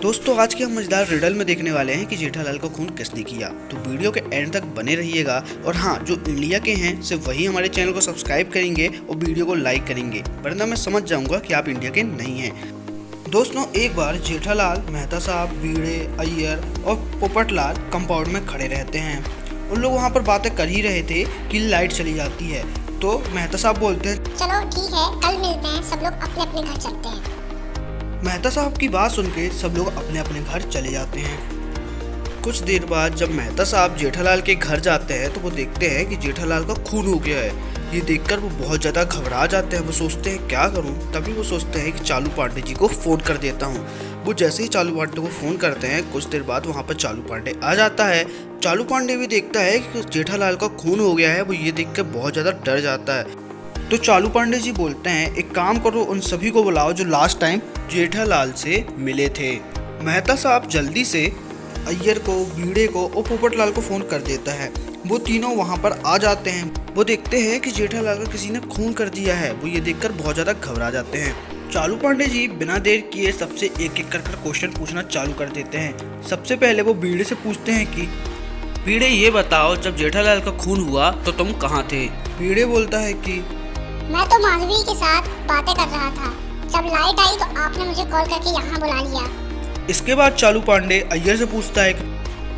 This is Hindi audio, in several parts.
दोस्तों आज की हम मजेदार रिडल में देखने वाले हैं कि जेठालाल का खून किसने किया। तो वीडियो के एंड तक बने रहिएगा। और हाँ, जो इंडिया के हैं सिर्फ वही हमारे चैनल को सब्सक्राइब करेंगे और वीडियो को लाइक करेंगे, वरना मैं समझ जाऊंगा कि आप इंडिया के नहीं हैं। दोस्तों एक बार जेठालाल, मेहता साहब, भिड़े, अय्यर और पोपटलाल कंपाउंड में खड़े रहते हैं। उन लोग वहाँ पर बातें कर ही रहे थे कि लाइट चली जाती है। तो मेहता साहब बोलते हैं, चलो ठीक है, कल मिलते हैं, सब लोग अपने अपने घर चलते हैं। मेहता साहब की बात सुन के सब लोग अपने अपने घर चले जाते हैं। कुछ देर बाद जब मेहता साहब जेठालाल के घर जाते हैं तो वो देखते हैं कि जेठालाल का खून हो गया है। ये देखकर वो बहुत ज़्यादा घबरा जाते हैं। वो सोचते हैं क्या करूं। तभी वो सोचते हैं कि चालू पांडे जी को फ़ोन कर देता हूं। वो जैसे ही चालू पांडे को फ़ोन करते हैं, कुछ देर बाद वहाँ पर चालू पांडे आ जाता है। चालू पांडे भी देखता है कि जेठालाल का खून हो गया है। वो ये देख कर बहुत ज़्यादा डर जाता है। तो चालू पांडे जी बोलते हैं, एक काम करो, उन सभी को बुलाओ जो लास्ट टाइम जेठालाल से मिले थे। मेहता साहब जल्दी से अय्यर को, भिड़े को और पोपटलाल को फ़ोन कर देता है। वो तीनों वहाँ पर आ जाते हैं। वो देखते हैं कि जेठालाल का किसी ने खून कर दिया है। वो ये देखकर बहुत ज़्यादा घबरा जाते हैं। चालू पांडे जी बिना देर किए सबसे एक एक कर क्वेश्चन पूछना चालू कर देते हैं। सबसे पहले वो भिड़े से पूछते हैं कि भिड़े ये बताओ, जब जेठालाल का खून हुआ तो तुम कहाँ थे? भिड़े बोलता है कि मैं तो माधवी के साथ बातें कर रहा था। जब लाइट आई तो आपने मुझे कॉल करके यहाँ बुला लिया। इसके बाद चालू पांडे अय्यर से पूछता है कि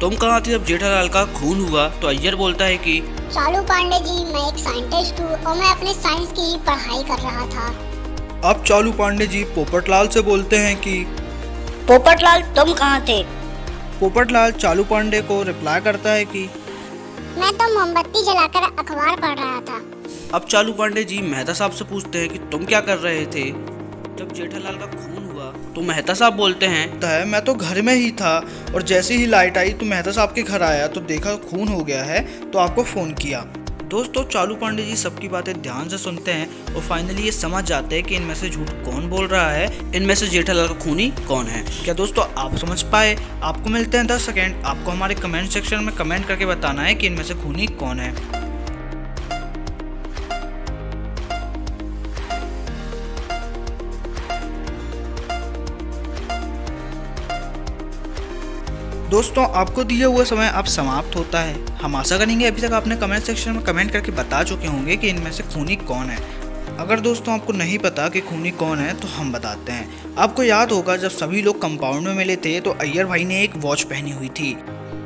तुम कहाँ थे जब जेठालाल का खून हुआ? तो अय्यर बोलता है कि चालू पांडे जी, मैं एक साइंटिस्ट हूँ और मैं अपने साइंस की पढ़ाई कर रहा था। अब चालू पांडे जी पोपटलाल से बोलते हैं कि पोपटलाल तुम कहाँ थे? पोपटलाल चालू पांडे को रिप्लाई करता है कि मैं तो मोमबत्ती जलाकर अखबार पढ़ रहा था। अब चालू पांडे जी मेहता साहब से पूछते हैं कि तुम क्या कर रहे थे जब जेठालाल का खून हुआ? तो मेहता साहब बोलते हैं, मैं तो घर में ही था और जैसे ही लाइट आई तो मेहता साहब के घर आया तो देखा खून हो गया है तो आपको फ़ोन किया। दोस्तों चालू पांडे जी सबकी बातें ध्यान से सुनते हैं और फाइनली ये समझ जाते हैं कि इनमें से झूठ कौन बोल रहा है, इनमें से जेठालाल का खूनी कौन है। क्या दोस्तों आप समझ पाए? आपको मिलते हैं 10 सेकेंड। आपको हमारे कमेंट सेक्शन में कमेंट करके बताना है कि इनमें से खूनी कौन है। दोस्तों आपको दिया हुआ समय अब समाप्त होता है। हम आशा करेंगे अभी तक आपने कमेंट सेक्शन में कमेंट करके बता चुके होंगे कि इनमें से खूनी कौन है। अगर दोस्तों आपको नहीं पता कि खूनी कौन है तो हम बताते हैं। आपको याद होगा जब सभी लोग कंपाउंड में मिले थे तो अय्यर भाई ने एक वॉच पहनी हुई थी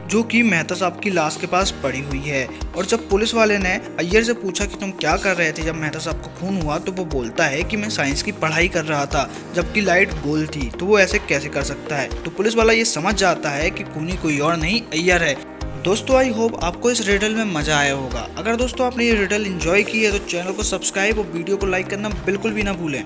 जो कि मेहता साहब की लाश के पास पड़ी हुई है। और जब पुलिस वाले ने अय्यर से पूछा कि तुम क्या कर रहे थे जब मेहता साहब को खून हुआ, तो वो बोलता है कि मैं साइंस की पढ़ाई कर रहा था जबकि लाइट गोल थी, तो वो ऐसे कैसे कर सकता है। तो पुलिस वाला ये समझ जाता है कि खूनी कोई और नहीं अय्यर है। दोस्तों आई होप आपको इस रिडल में मजा आया होगा। अगर दोस्तों आपने ये रिडल एंजॉय की है तो चैनल को सब्सक्राइब और वीडियो को लाइक करना बिल्कुल भी ना भूलें।